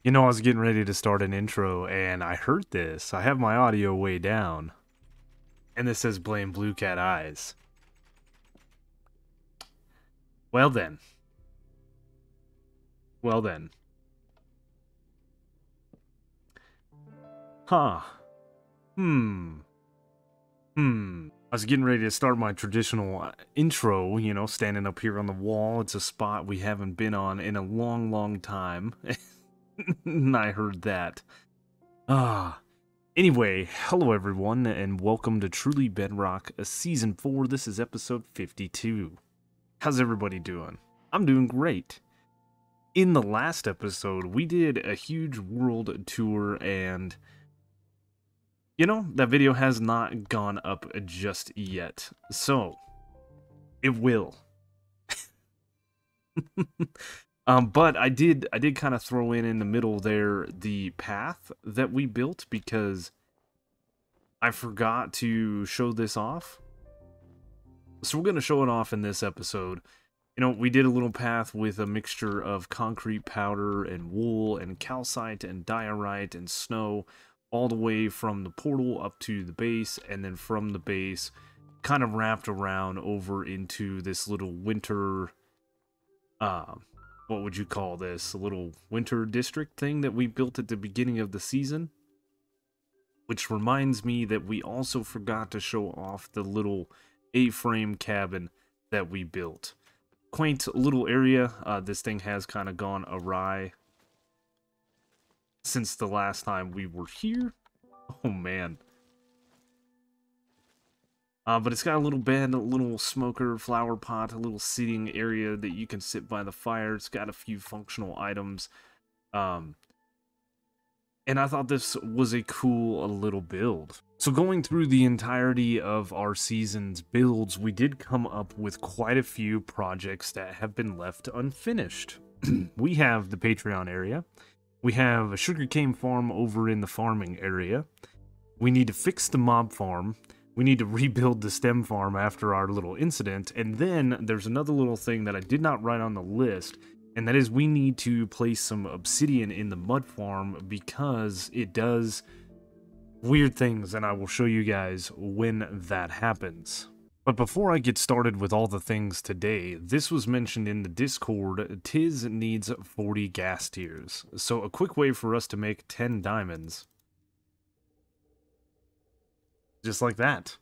You know, I was getting ready to start an intro and I heard this. I have my audio way down. And this says blame Blue Cat Eyes. Well then. Well then. Huh. Hmm. I was getting ready to start my traditional intro, you know, standing up here on the wall. It's a spot we haven't been on in a long, long time. And I heard that. Ah. Anyway, hello everyone, and welcome to Truly Bedrock, Season 4. This is episode 52. How's everybody doing? I'm doing great. In the last episode, we did a huge world tour, and, you know, that video has not gone up just yet. So, it will. But I did kind of throw in the middle there the path that we built because I forgot to show this off. So we're going to show it off in this episode. You know, we did a little path with a mixture of concrete powder and wool and calcite and diorite and snow, all the way from the portal up to the base, and then from the base kind of wrapped around over into this little winter, what would you call this? A little winter district thing that we built at the beginning of the season. Which reminds me that we also forgot to show off the little A-frame cabin that we built. Quaint little area. This thing has kind of gone awry since the last time we were here. Oh man. But it's got a little bed, a little smoker, flower pot, a little seating area that you can sit by the fire. It's got a few functional items. And I thought this was a cool little build. So going through the entirety of our season's builds, we did come up with quite a few projects that have been left unfinished. We have the Patreon area. We have a sugarcane farm over in the farming area. We need to fix the mob farm. We need to rebuild the stem farm after our little incident. And then there's another little thing that I did not write on the list, and that is we need to place some obsidian in the mud farm because it does weird things, and I will show you guys when that happens. But before I get started with all the things today, this was mentioned in the Discord. Tiz needs 40 gas tiers. So a quick way for us to make 10 diamonds. Just like that.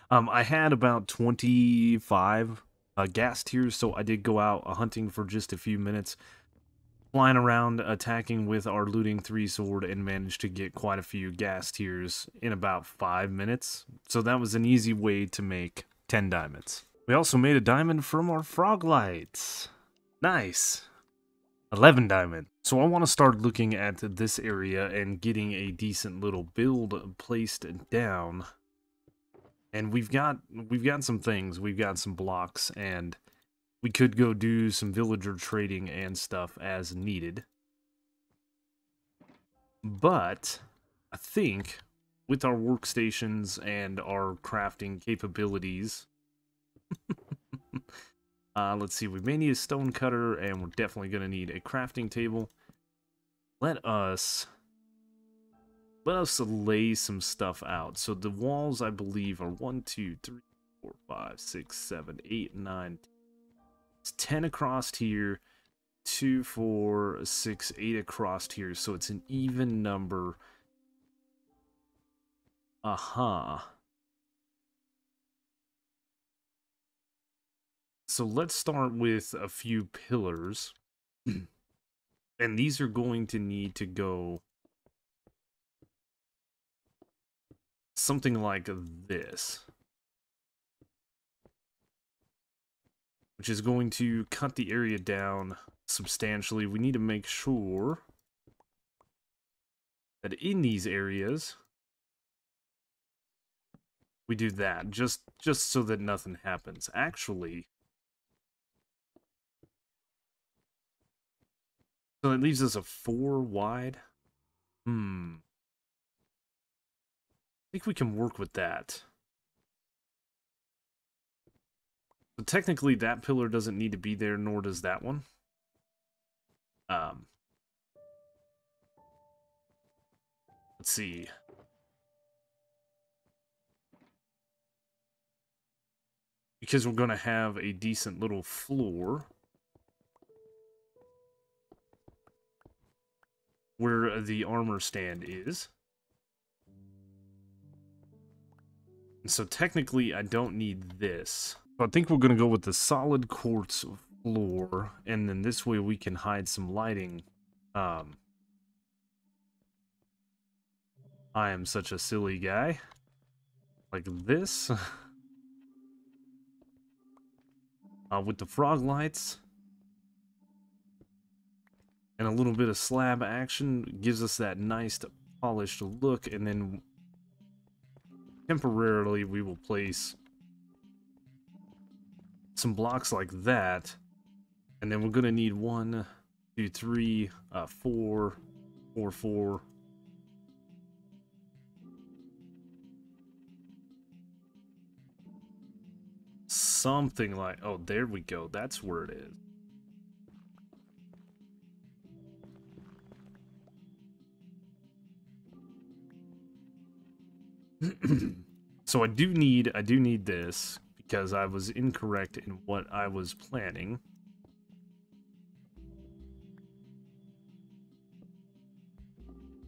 I had about 25 gas tiers, so I did go out hunting for just a few minutes, flying around, attacking with our looting 3 sword, and managed to get quite a few gas tiers in about 5 minutes. So that was an easy way to make 10 diamonds. We also made a diamond from our frog lights. Nice. 11 diamond. So I want to start looking at this area and getting a decent little build placed down. And we've got some things. We've got some blocks, and we could go do some villager trading and stuff as needed. But I think with our workstations and our crafting capabilities, let's see, we may need a stone cutter, and we're definitely going to need a crafting table. Let us lay some stuff out. So the walls, I believe, are 1, 2, 3, 4, 5, 6, 7, 8, 9, 10 across here, 2, 4, 6, 8 across here, so it's an even number. So let's start with a few pillars. And these are going to need to go something like this, which is going to cut the area down substantially. We need to make sure that in these areas we do that, just so that nothing happens. Actually, so it leaves us a 4 wide. I think we can work with that. So technically that pillar doesn't need to be there, nor does that one. let's see. Because we're going to have a decent little floor where the armor stand is. And so technically, I don't need this. So I think we're going to go with the solid quartz floor, and then this way we can hide some lighting. I am such a silly guy. Like this. With the frog lights. And a little bit of slab action gives us that nice polished look, and then temporarily we will place some blocks like that, and then we're gonna need 1, 2, 3, 4, 4, 4. Something like, oh, there we go. That's where it is. So I do need this because I was incorrect in what I was planning.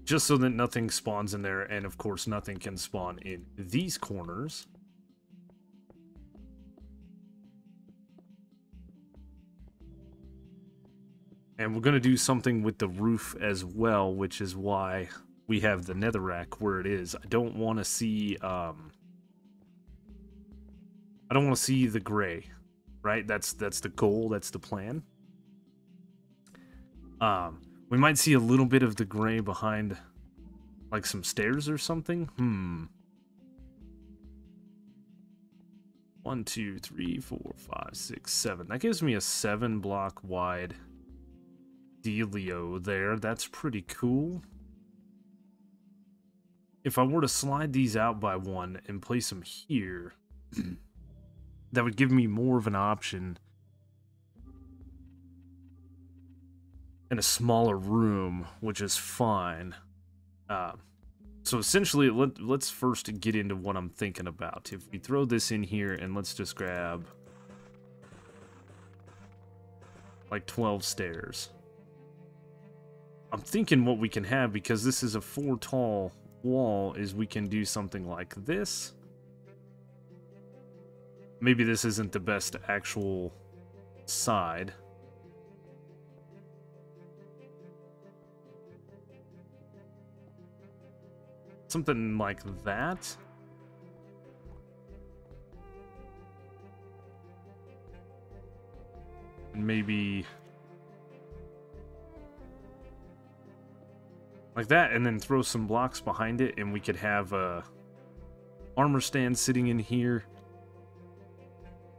Just so that nothing spawns in there, and of course nothing can spawn in these corners. And we're going to do something with the roof as well, which is why we have the netherrack where it is. I don't want to see I don't want to see the gray, right? That's the goal, that's the plan. We might see a little bit of the gray behind like some stairs or something. 1, 2, 3, 4, 5, 6, 7. That gives me a 7-block wide dealio there. That's pretty cool. If I were to slide these out by 1 and place them here, that would give me more of an option in a smaller room, which is fine. So essentially, let's first get into what I'm thinking about. If we throw this in here, and let's just grab like 12 stairs. I'm thinking what we can have, because this is a 4 tall wall, is we can do something like this. Maybe this isn't the best actual side. Something like that. And maybe like that, and then throw some blocks behind it, and we could have a armor stand sitting in here.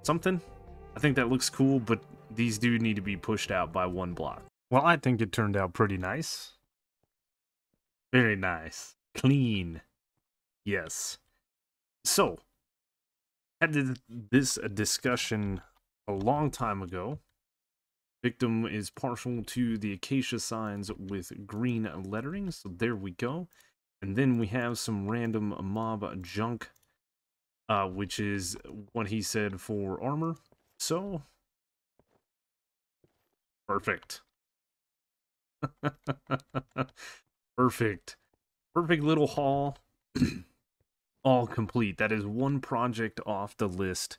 Something. I think that looks cool, but these do need to be pushed out by 1 block. Well, I think it turned out pretty nice. Very nice. Clean. Yes. So, had this discussion a long time ago. Victim is partial to the acacia signs with green lettering, so there we go. And then we have some random mob junk, which is what he said for armor. So, perfect. Perfect. Perfect little haul. All complete. That is 1 project off the list.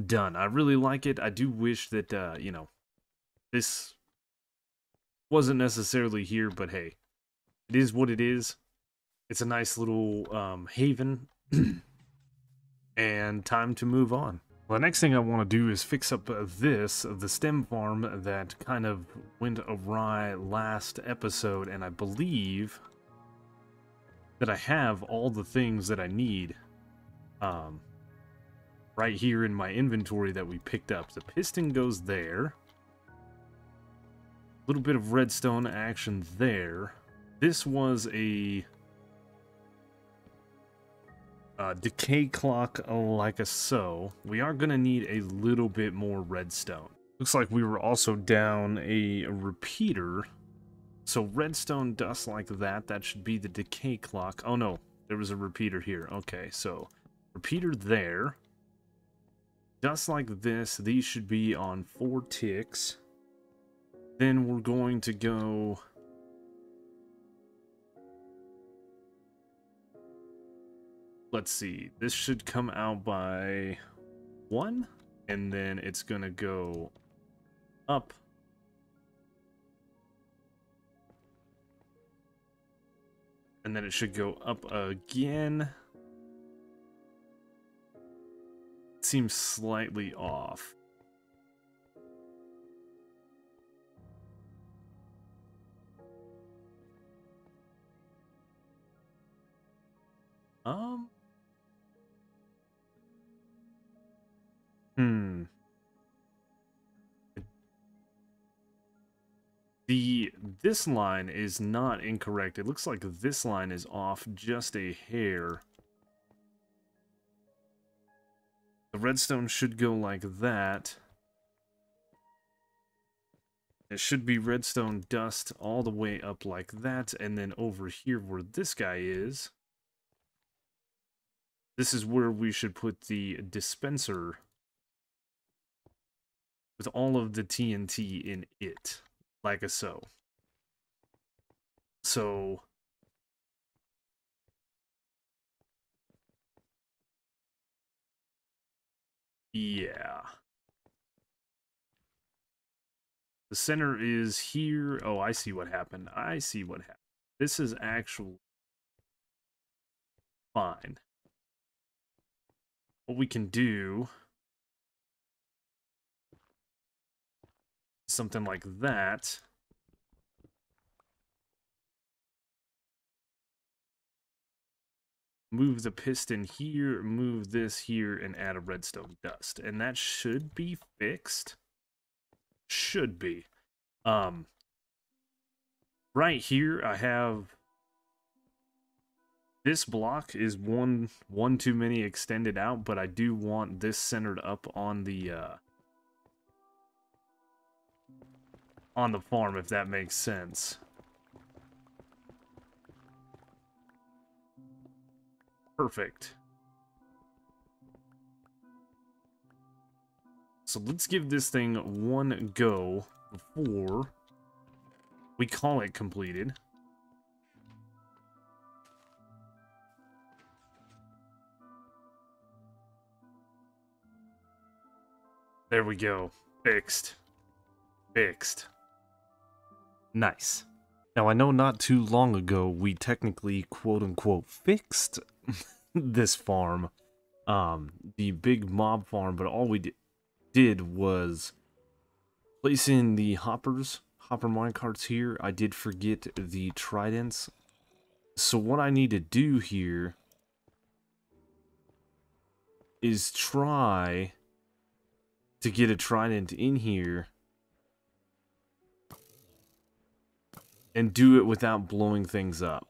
Done. I really like it. I do wish that, you know, this wasn't necessarily here, but hey, it is what it is. It's a nice little haven. And time to move on. Well, the next thing I want to do is fix up the stem farm that kind of went awry last episode, and I believe that I have all the things that I need right here in my inventory that we picked up. The piston goes there. A little bit of redstone action there. This was a decay clock like a so. We are going to need a little bit more redstone. Looks like we were also down a repeater So redstone dust like that, that should be the decay clock. Oh no, there was a repeater here. Okay, so repeater there. Dust like this, these should be on 4 ticks. Then we're going to go... Let's see, this should come out by 1, and then it's gonna go up. And then it should go up again. Seems slightly off. Hmm. This line is not incorrect. It looks like this line is off just a hair. The redstone should go like that. It should be redstone dust all the way up like that, and then over here where this guy is, this is where we should put the dispenser with all of the TNT in it, like so. So, yeah. The center is here. Oh, I see what happened. I see what happened. This is actually fine. What we can do, something like that. Move the piston here, move this here, and add a redstone dust. And that should be fixed. Should be. Right here, I have... This block is one too many extended out, but I do want this centered up on the farm, if that makes sense. Perfect. So let's give this thing one go before we call it completed. There we go. Fixed. Fixed. Nice. Now, I know not too long ago we technically quote-unquote fixed this farm, the big mob farm, but all we did was place in the hopper minecarts here. I did forget the tridents. So what I need to do here is try to get a trident in here and do it without blowing things up.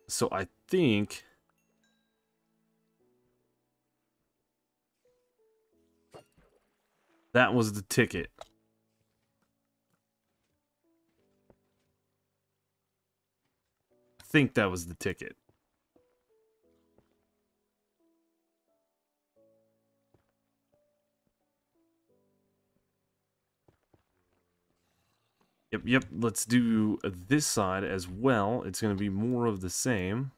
So I think that was the ticket. I think that was the ticket. Yep, let's do this side as well. It's going to be more of the same.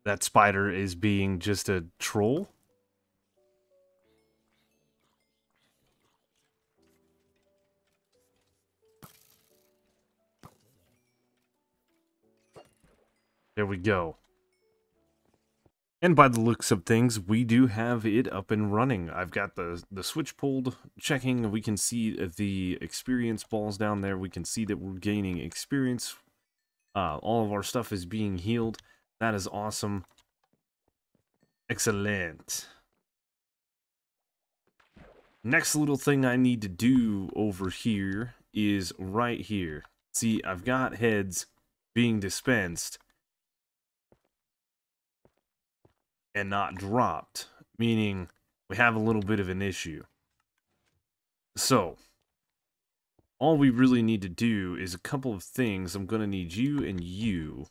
That spider is being just a troll. There we go. And by the looks of things, we do have it up and running. I've got the switch pulled, checking. We can see the experience balls down there. We can see that we're gaining experience. All of our stuff is being healed. That is awesome. Excellent. Next little thing I need to do over here is right here. See, I've got heads being dispensed and not dropped, meaning we have a little bit of an issue. So, all we really need to do is a couple of things. I'm going to need you and you.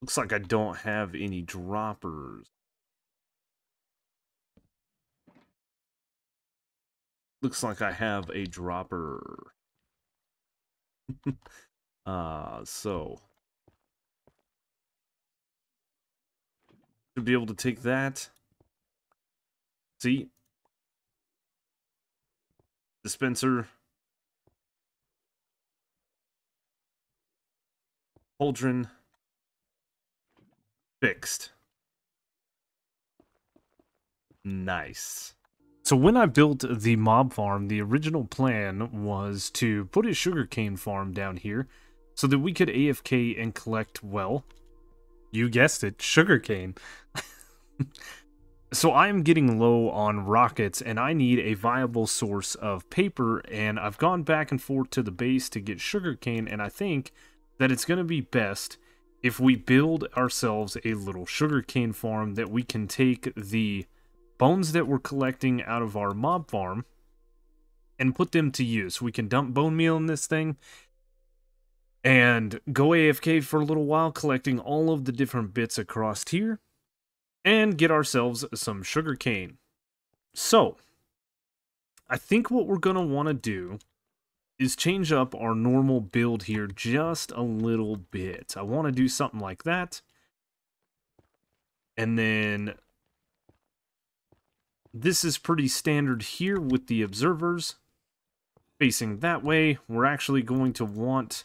Looks like I don't have any droppers. Looks like I have a dropper. So. To be able to take that. See? Dispenser. Cauldron. Fixed. Nice. So when I built the mob farm, the original plan was to put a sugarcane farm down here so that we could AFK and collect, well, you guessed it, sugarcane. So I am getting low on rockets and I need a viable source of paper, and I've gone back and forth to the base to get sugarcane, and I think that it's going to be best if we build ourselves a little sugarcane farm that we can take the bones that we're collecting out of our mob farm and put them to use. We can dump bone meal in this thing and go AFK for a little while, collecting all of the different bits across here, and get ourselves some sugarcane. So, I think what we're going to want to do is change up our normal build here just a little bit. I want to do something like that. And then this is pretty standard here with the observers facing that way. We're actually going to want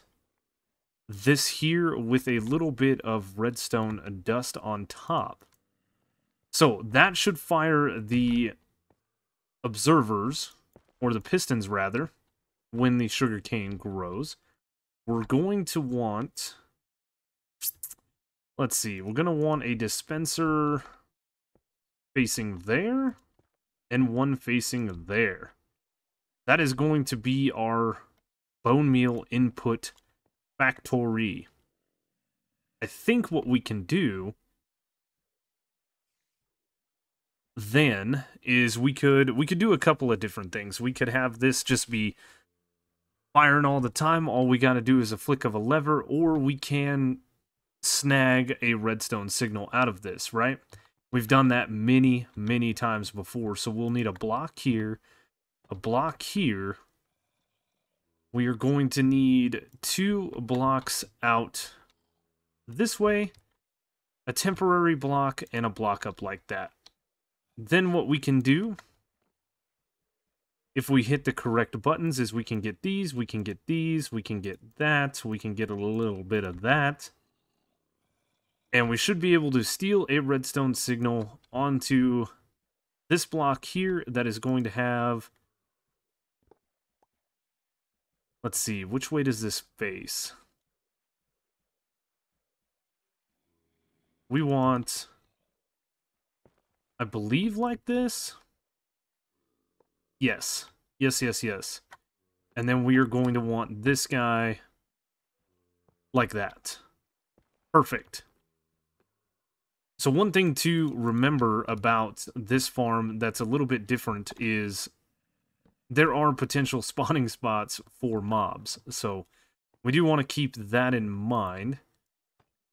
this here with a little bit of redstone dust on top. So that should fire the observers, or the pistons rather, when the sugarcane grows. We're going to want, let's see, we're going to want a dispenser facing there and one facing there. That is going to be our bone meal input factory. I think what we can do then is we could do a couple of different things. We could have this just be firing all the time. All we got to do is a flick of a lever, or we can snag a redstone signal out of this, right? We've done that many, many times before. So we'll need a block here, a block here. We are going to need 2 blocks out this way, a temporary block, and a block up like that. Then what we can do, if we hit the correct buttons, is we can get these, we can get these, we can get that, we can get a little bit of that. And we should be able to steal a redstone signal onto this block here that is going to have, let's see, which way does this face? We want, I believe, like this. Yes. Yes, yes, yes. And then we are going to want this guy like that. Perfect. So one thing to remember about this farm that's a little bit different is there are potential spawning spots for mobs. So we do want to keep that in mind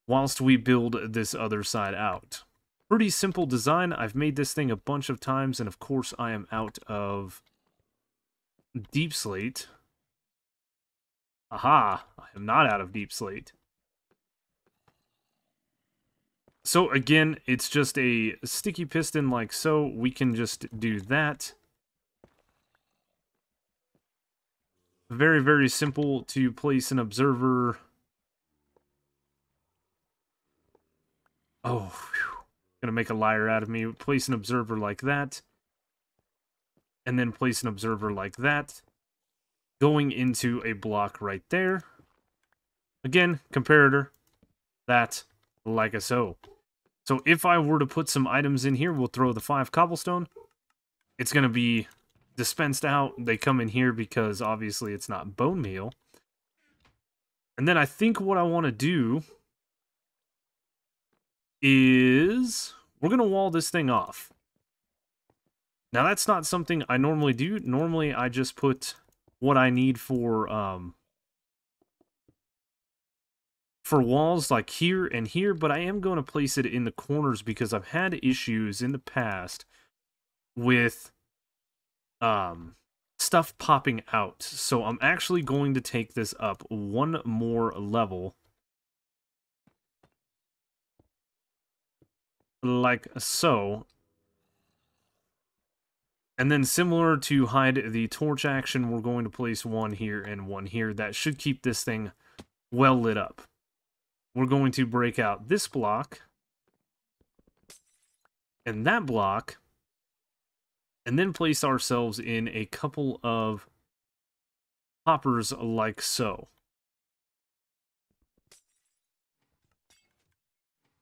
whilst we build this other side out. Pretty simple design. I've made this thing a bunch of times, and of course I am out of deep slate. Aha! I am not out of deep slate. So again, it's just a sticky piston like so. We can just do that. Very, very simple to place an observer. Oh, whew. Gonna make a liar out of me. Place an observer like that. And then place an observer like that. Going into a block right there. Again, comparator. That, like a so. So if I were to put some items in here, we'll throw the 5 cobblestone. It's gonna be dispensed out. They come in here because obviously it's not bone meal. And then I think what I want to do is we're going to wall this thing off. Now, that's not something I normally do. Normally, I just put what I need for walls like here and here, but I am going to place it in the corners because I've had issues in the past with stuff popping out. So I'm actually going to take this up one more level. Like so. And then similar to hide the torch action, we're going to place one here and one here. That should keep this thing well lit up. We're going to break out this block and that block, and then place ourselves in a couple of hoppers like so.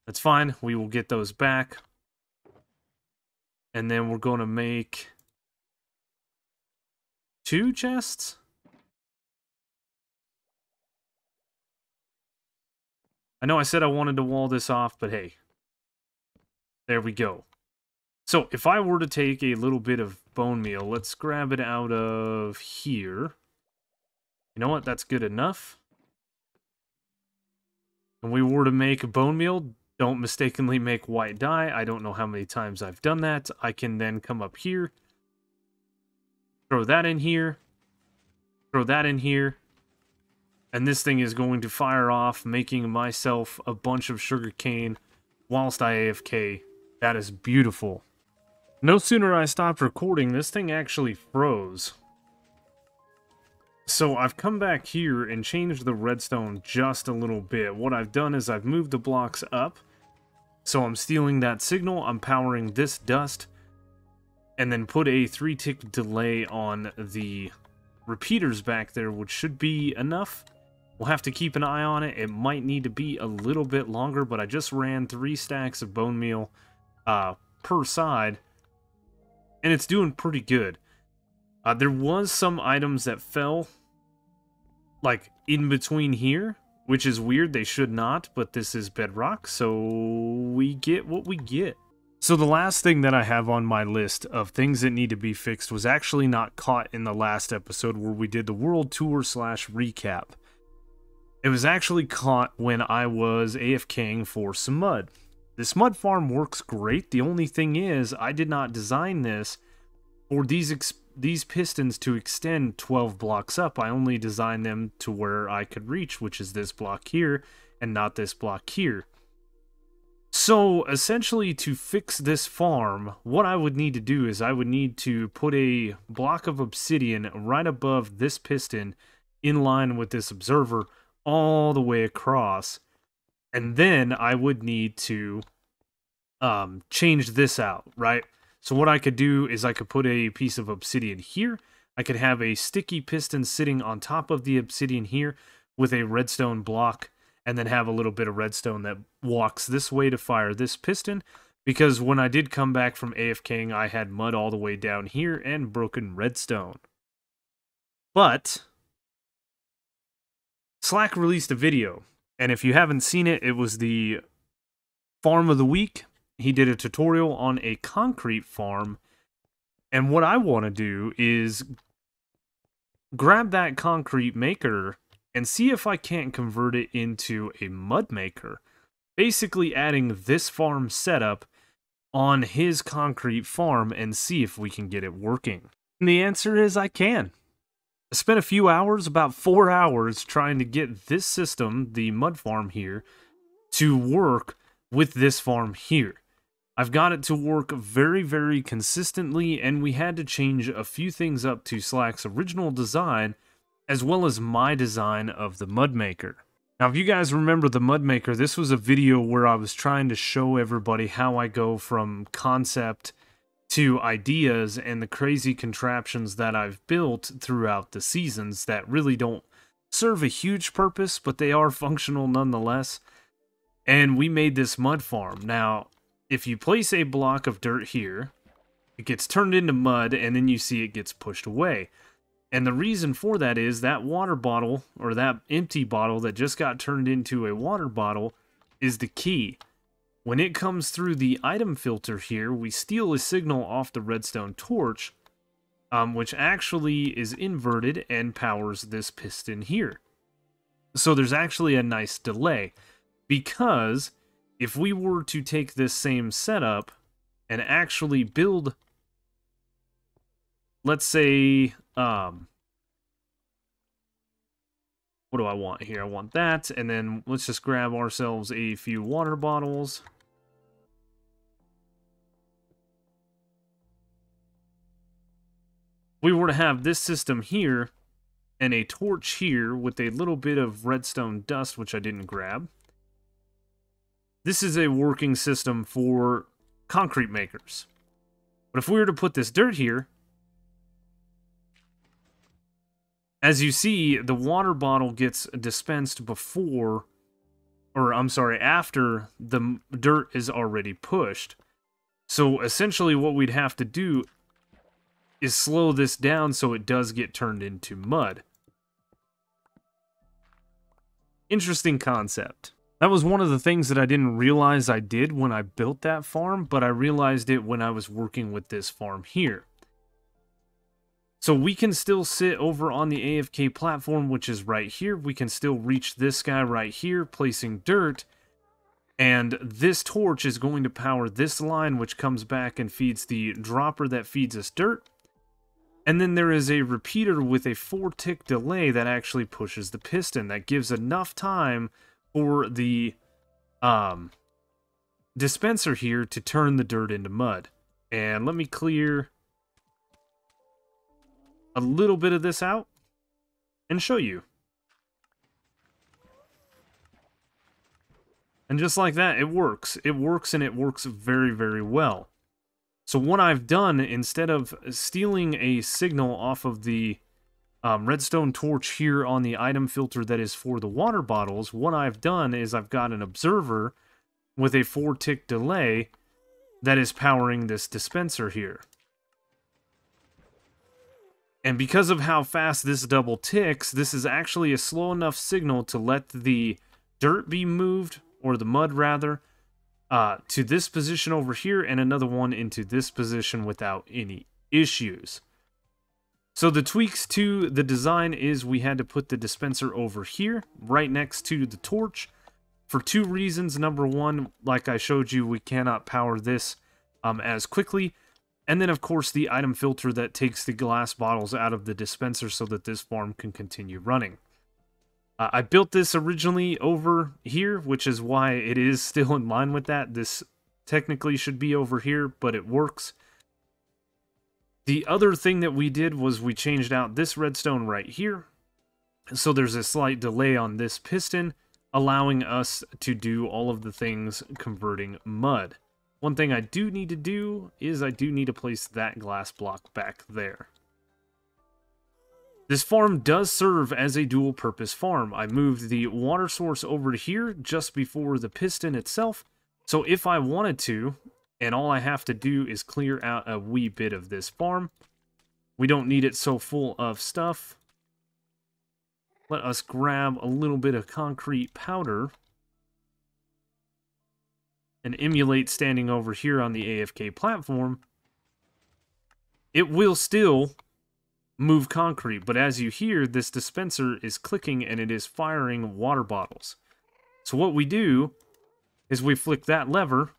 That's fine. We will get those back. And then we're going to make 2 chests. I know I said I wanted to wall this off, but hey. There we go. So, if I were to take a little bit of bone meal, let's grab it out of here. You know what? That's good enough. And we were to make bone meal, don't mistakenly make white dye. I don't know how many times I've done that. I can then come up here, throw that in here, throw that in here, and this thing is going to fire off, making myself a bunch of sugarcane whilst I AFK. That is beautiful. No sooner I stopped recording, this thing actually froze. So I've come back here and changed the redstone just a little bit. What I've done is I've moved the blocks up. So I'm stealing that signal, I'm powering this dust, and then put a 3-tick delay on the repeaters back there, which should be enough. We'll have to keep an eye on it. It might need to be a little bit longer, but I just ran 3 stacks of bone meal per side, and it's doing pretty good. There was some items that fell, like, in between here, which is weird. They should not, but this is bedrock, so we get what we get. So the last thing that I have on my list of things that need to be fixed was actually not caught in the last episode where we did the world tour / recap. It was actually caught when I was AFKing for some mud. This mud farm works great. The only thing is, I did not design this for these pistons to extend 12 blocks up. I only designed them to where I could reach, which is this block here, and not this block here. So, essentially, to fix this farm, what I would need to do is I would need to put a block of obsidian right above this piston in line with this observer all the way across. And then I would need to change this out, right? So what I could do is I could put a piece of obsidian here. I could have a sticky piston sitting on top of the obsidian here with a redstone block, and then have a little bit of redstone that walks this way to fire this piston. Because when I did come back from AFKing, I had mud all the way down here and broken redstone. But Slack released a video, and if you haven't seen it, it was the farm of the week. He did a tutorial on a concrete farm, and what I want to do is grab that concrete maker and see if I can't convert it into a mud maker. Basically adding this farm setup on his concrete farm and see if we can get it working. And the answer is I can. I spent a few hours, about 4 hours, trying to get this system, the mud farm here, to work with this farm here. I've got it to work very, very consistently, and we had to change a few things up to Slack's original design, as well as my design of the mud maker. Now, if you guys remember the mud maker, this was a video where I was trying to show everybody how I go from concept to ideas and the crazy contraptions that I've built throughout the seasons that really don't serve a huge purpose, but they are functional nonetheless. And we made this mud farm. Now, if you place a block of dirt here, it gets turned into mud, and then you see it gets pushed away. And the reason for that is that water bottle, or that empty bottle that just got turned into a water bottle, is the key. When it comes through the item filter here, we steal a signal off the redstone torch, which actually is inverted and powers this piston here. So there's actually a nice delay, because if we were to take this same setup and actually build, let's say, what do I want here? I want that, and then let's just grab ourselves a few water bottles. We were to have this system here and a torch here with a little bit of redstone dust, which I didn't grab. This is a working system for concrete makers. But if we were to put this dirt here, as you see, the water bottle gets dispensed before, or I'm sorry, after the dirt is already pushed. So essentially what we'd have to do is slow this down so it does get turned into mud. Interesting concept. That was one of the things that I didn't realize I did when I built that farm, but I realized it when I was working with this farm here. So we can still sit over on the AFK platform, which is right here. We can still reach this guy right here, placing dirt. And this torch is going to power this line, which comes back and feeds the dropper that feeds us dirt. And then there is a repeater with a 4-tick delay that actually pushes the piston. That gives enough time for the dispenser here to turn the dirt into mud. And let me clear a little bit of this out and show you. And just like that, it works. It works, and it works very, very well. So what I've done, instead of stealing a signal off of the redstone torch here on the item filter that is for the water bottles, what I've done is I've got an observer with a 4-tick delay that is powering this dispenser here. And because of how fast this double ticks, this is actually a slow enough signal to let the dirt be moved, or the mud rather, to this position over here, and another one into this position without any issues. So the tweaks to the design is we had to put the dispenser over here, right next to the torch, for 2 reasons. Number one, like I showed you, we cannot power this as quickly. And then, of course, the item filter that takes the glass bottles out of the dispenser so that this farm can continue running. I built this originally over here, which is why it is still in line with that. This technically should be over here, but it works. The other thing that we did was we changed out this redstone right here. So there's a slight delay on this piston, allowing us to do all of the things converting mud. One thing I do need to do is I do need to place that glass block back there. This farm does serve as a dual-purpose farm. I moved the water source over to here just before the piston itself. So if I wanted to, and all I have to do is clear out a wee bit of this farm, we don't need it so full of stuff. Let us grab a little bit of concrete powder and emulate standing over here on the AFK platform. It will still move concrete, but as you hear, this dispenser is clicking and it is firing water bottles. So what we do is we flick that lever,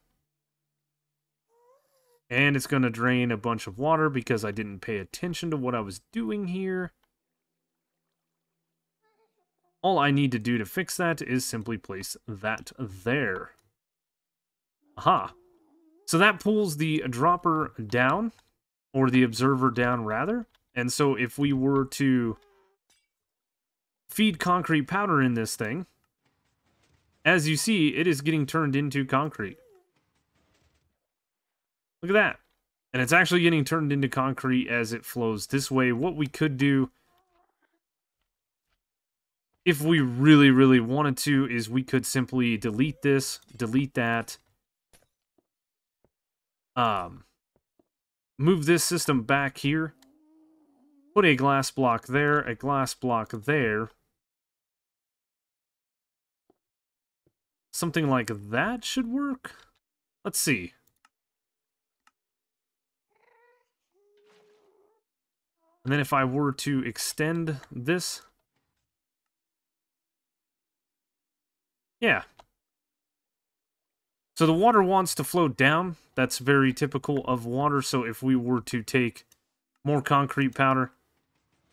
and it's going to drain a bunch of water because I didn't pay attention to what I was doing here. All I need to do to fix that is simply place that there. Aha. So that pulls the dropper down, or the observer down, rather. And so if we were to feed concrete powder in this thing, as you see, it is getting turned into concrete. Look at that. And it's actually getting turned into concrete as it flows this way. What we could do, if we really, really wanted to, is we could simply delete this, delete that, move this system back here, put a glass block there, a glass block there. Something like that should work. Let's see. And then if I were to extend this, yeah. So the water wants to flow down. That's very typical of water. So if we were to take more concrete powder,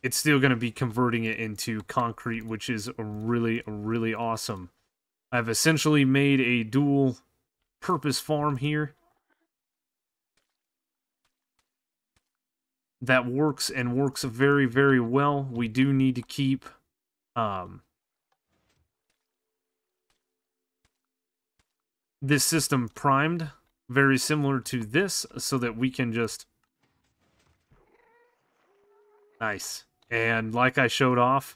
it's still going to be converting it into concrete, which is really, really awesome. I've essentially made a dual purpose farm here that works, and works very, very well. We do need to keep this system primed, very similar to this, so that we can just... Nice. And like I showed off,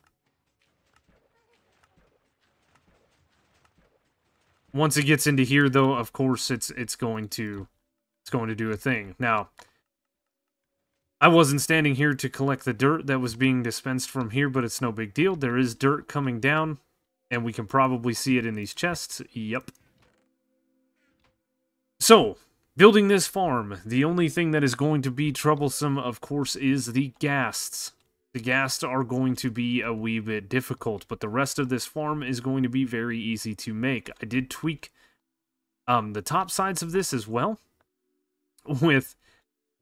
once it gets into here, though, of course, it's going to do a thing. Now, I wasn't standing here to collect the dirt that was being dispensed from here, but it's no big deal. There is dirt coming down, and we can probably see it in these chests. Yep. So, building this farm, the only thing that is going to be troublesome, of course, is the ghasts. The ghasts are going to be a wee bit difficult, but the rest of this farm is going to be very easy to make. I did tweak the top sides of this as well with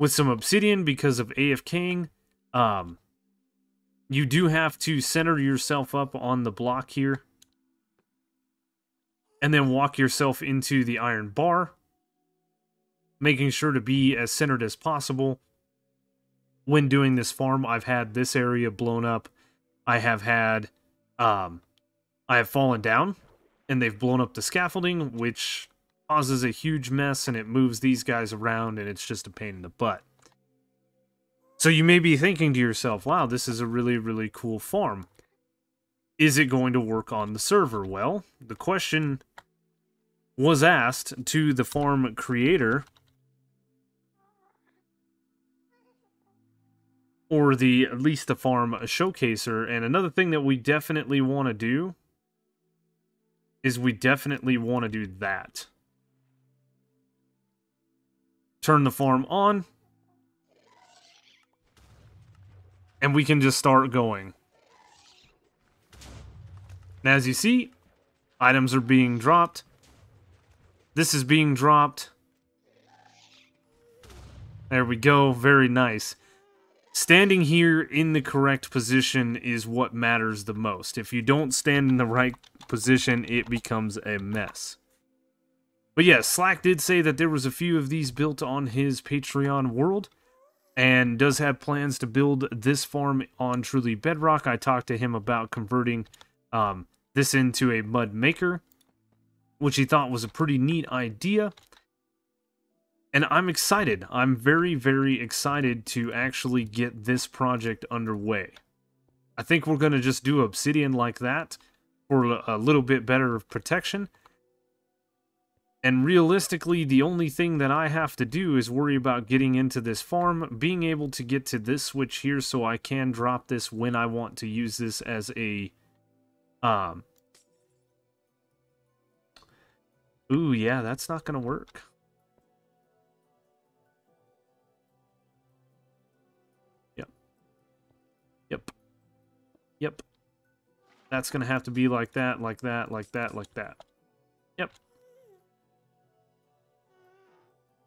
some obsidian because of AFKing. You do have to center yourself up on the block here and then walk yourself into the iron bar, making sure to be as centered as possible. When doing this farm, I've had this area blown up. I have had, I have fallen down, and they've blown up the scaffolding, which causes a huge mess, and it moves these guys around, and it's just a pain in the butt. So you may be thinking to yourself, wow, this is a really, really cool farm. Is it going to work on the server? Well, the question was asked to the farm creator, or at least the farm showcaser. And another thing that we definitely want to do is we definitely want to do that. Turn the farm on, and we can just start going. And as you see, items are being dropped. This is being dropped. There we go. Very nice. Standing here in the correct position is what matters the most. If you don't stand in the right position, it becomes a mess. But yes, Slack did say that there was a few of these built on his Patreon world, and does have plans to build this farm on Truly Bedrock. I talked to him about converting this into a mud maker, which he thought was a pretty neat idea. And I'm excited. I'm very, very excited to actually get this project underway. I think we're going to just do obsidian like that for a little bit better protection. And realistically, the only thing that I have to do is worry about getting into this farm, being able to get to this switch here so I can drop this when I want to use this as a... Ooh, yeah, that's not going to work. Yep. That's going to have to be like that, like that, like that, like that. Yep.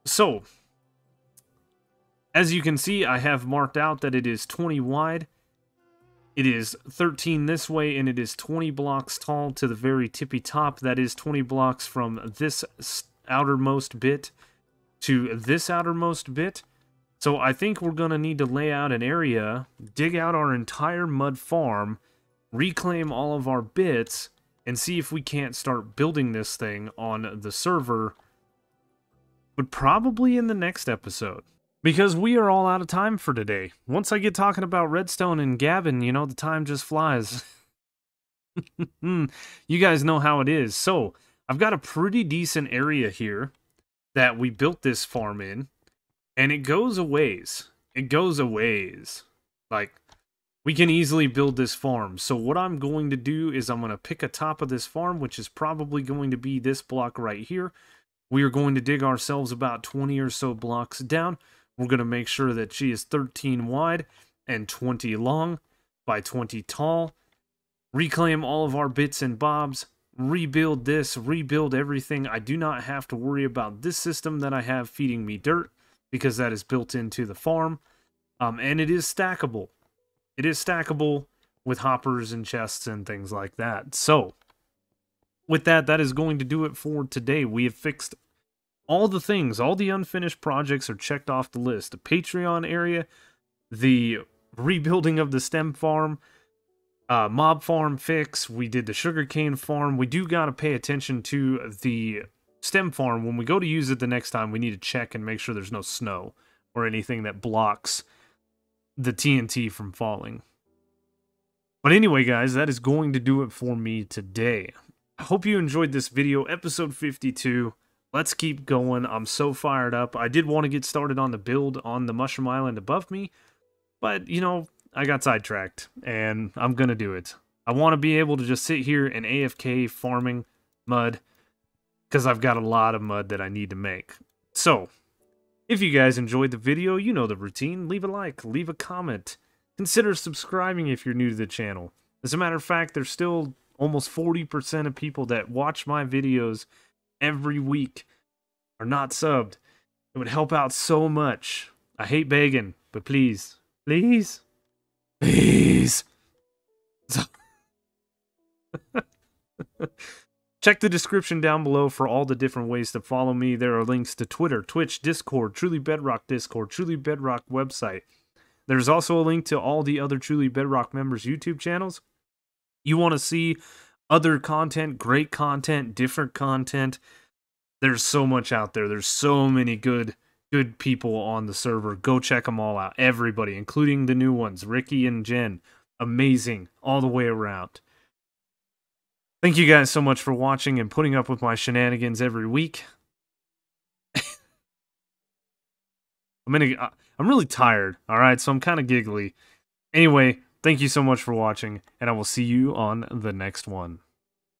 So, as you can see, I have marked out that it is 20 wide. It is 13 this way, and it is 20 blocks tall to the very tippy top. That is 20 blocks from this outermost bit to this outermost bit. So I think we're going to need to lay out an area, dig out our entire mud farm, reclaim all of our bits, and see if we can't start building this thing on the server, but probably in the next episode. Because we are all out of time for today. Once I get talking about redstone and Gavin, you know, the time just flies. You guys know how it is. So, I've got a pretty decent area here that we built this farm in, and it goes a ways. It goes a ways. Like, we can easily build this farm. So what I'm going to do is I'm going to pick a top of this farm, which is probably going to be this block right here. We are going to dig ourselves about 20 or so blocks down. We're going to make sure that she is 13 wide and 20 long by 20 tall. Reclaim all of our bits and bobs. Rebuild this, rebuild everything. I do not have to worry about this system that I have feeding me dirt, because that is built into the farm. And it is stackable. It is stackable with hoppers and chests and things like that. So, with that, that is going to do it for today. We have fixed all the things. All the unfinished projects are checked off the list. The Patreon area, the rebuilding of the stem farm, mob farm fix. We did the sugarcane farm. We do got to pay attention to the stem farm. When we go to use it the next time, we need to check and make sure there's no snow or anything that blocks the TNT from falling. But anyway, guys, that is going to do it for me today. I hope you enjoyed this video, episode 52. Let's keep going. I'm so fired up. I did want to get started on the build on the Mushroom Island above me, but, you know, I got sidetracked, and I'm going to do it. I want to be able to just sit here and AFK farming mud, because I've got a lot of mud that I need to make. So, if you guys enjoyed the video, you know the routine. Leave a like, leave a comment. Consider subscribing if you're new to the channel. As a matter of fact, there's still almost 40% of people that watch my videos every week are not subbed. It would help out so much. I hate begging, but please, please, please. Check the description down below for all the different ways to follow me. There are links to Twitter, Twitch, Discord, Truly Bedrock Discord, Truly Bedrock website. There's also a link to all the other Truly Bedrock members' YouTube channels. You want to see other content, great content, different content. There's so much out there. There's so many good people on the server. Go check them all out. Everybody, including the new ones, Ricky and Jen. Amazing all the way around. Thank you guys so much for watching and putting up with my shenanigans every week. I'm really tired, alright, so I'm kind of giggly. Anyway, thank you so much for watching, and I will see you on the next one.